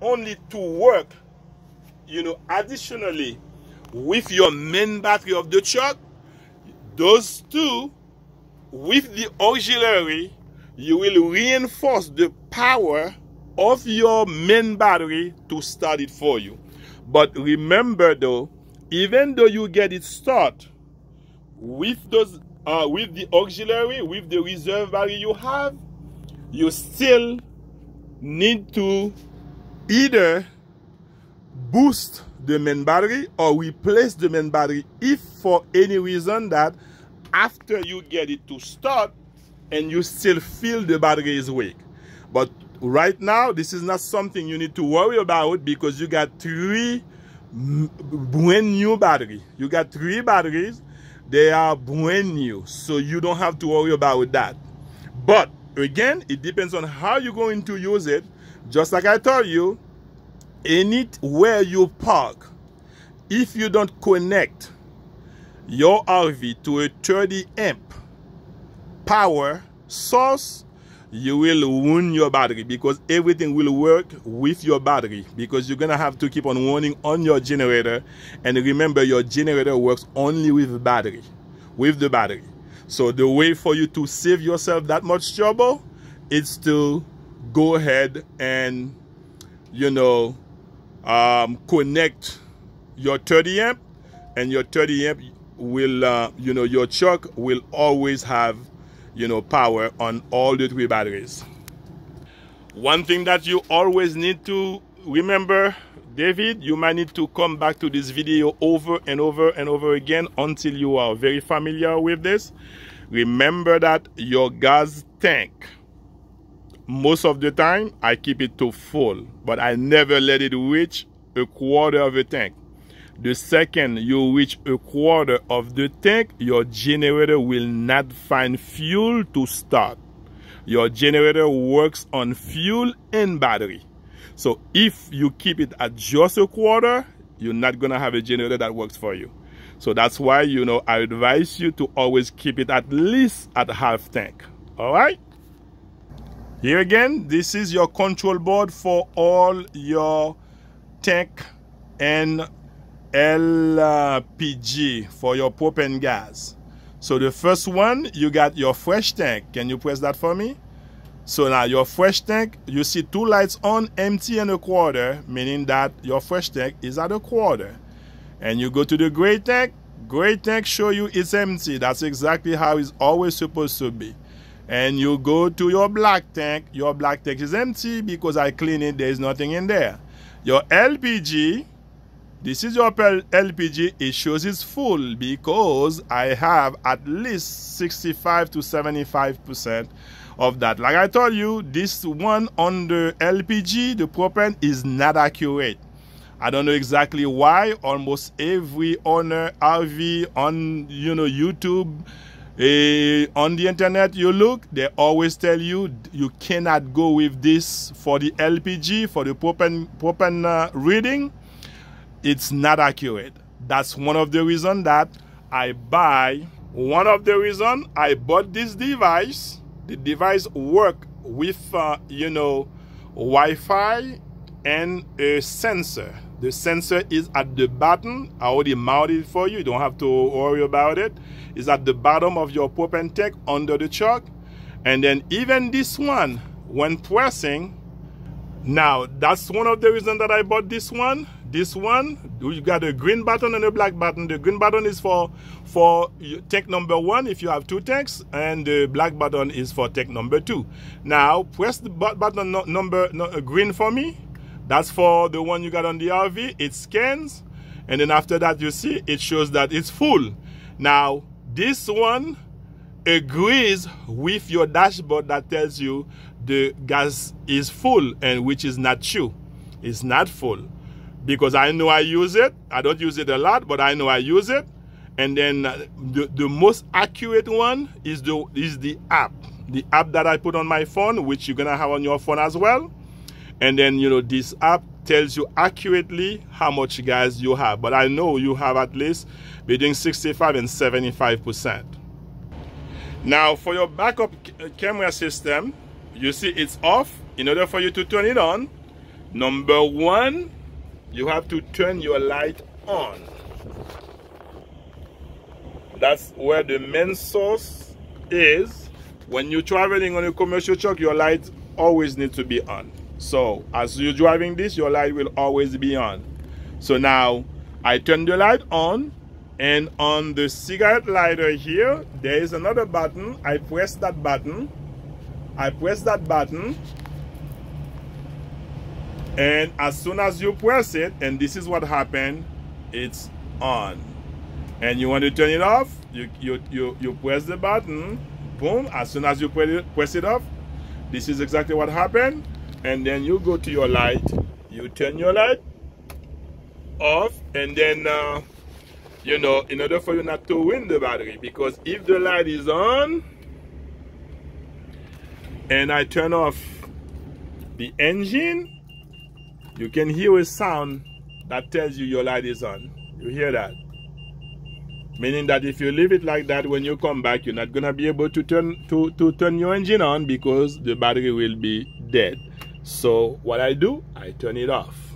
only to work, additionally with your main battery of the truck, those two with the auxiliary, you will reinforce the power of your main battery to start it for you. But remember though, even though you get it started with those with the auxiliary, with the reserve battery you have, you still need to either boost the main battery or replace the main battery if for any reason that after you get it to start and you still feel the battery is weak. But right now, this is not something you need to worry about because you got 3 brand new batteries. You got 3 batteries. They are brand new, so you don't have to worry about that. But again, it depends on how you're going to use it. Just like I told you, anywhere you park, if you don't connect your RV to a 30 amp power source, you will ruin your battery because everything will work with your battery, because you're gonna have to keep on running on your generator. And remember, your generator works only with the battery. So the way for you to save yourself that much trouble is to go ahead and connect your 30 amp, and your 30 amp will your truck will always have power on all the 3 batteries. One thing that you always need to remember, David, you might need to come back to this video over and over and over again until you are very familiar with this. Remember that your gas tank, most of the time I keep it to full, but I never let it reach a quarter of a tank. The second you reach a quarter of the tank, your generator will not find fuel to start. Your generator works on fuel and battery. So if you keep it at just a quarter, you're not gonna have a generator that works for you. So that's why I advise you to always keep it at least at half tank. All right. Here again, this is your control board for all your tank and LPG for your propane gas. So the first one, you got your fresh tank. Can you press that for me? So now your fresh tank, you see 2 lights on, empty and a quarter, meaning that your fresh tank is at a quarter. And you go to the gray tank show you it's empty. That's exactly how it's always supposed to be. And you go to your black tank is empty because I clean it, there is nothing in there. Your LPG, this is your LPG, it shows it's full because I have at least 65 to 75% of that. Like I told you, this one on the LPG, the propane, is not accurate. I don't know exactly why. Almost every owner RV on YouTube, on the internet you look, they always tell you you cannot go with this for the LPG, for the propane reading. It's not accurate. That's one of the reasons that I bought this device. The device work with Wi-Fi and a sensor. The sensor is at the bottom. I already mounted it for you. You don't have to worry about it. It's at the bottom of your propane tank under the truck. And then even this one, when pressing, now that's one of the reasons that I bought this one. This one, you got a green button and a black button. The green button is for tank number 1 if you have 2 tanks, and the black button is for tank number 2. Now press the button green for me. That's for the one you got on the RV. It scans, and then after that you see it shows that it's full. Now this one agrees with your dashboard that tells you the gas is full, and which is not true. It's not full. Because I know I use it. I don't use it a lot, but I know I use it. And then the most accurate one is the app. The app that I put on my phone, which you're gonna have on your phone as well. And then this app tells you accurately how much gas you have. But I know you have at least between 65 and 75%. Now for your backup camera system, you see it's off. In order for you to turn it on, Number one, you have to turn your light on. That's where the main source is. When you're traveling on a commercial truck, your light always needs to be on. So as you're driving this, your light will always be on. So now I turn the light on, and on the cigarette lighter here, there is another button. I press that button. And as soon as you press it, and this is what happened, it's on. And you want to turn it off, you press the button, boom. As soon as you press it off, this is exactly what happened. And then you go to your light, you turn your light off, and then you know, in order for you not to win the battery, because if the light is on and I turn off the engine, you can hear a sound that tells you your light is on. You hear that? Meaning that if you leave it like that, when you come back, you're not gonna be able to turn your engine on because the battery will be dead. So what I do, I turn it off.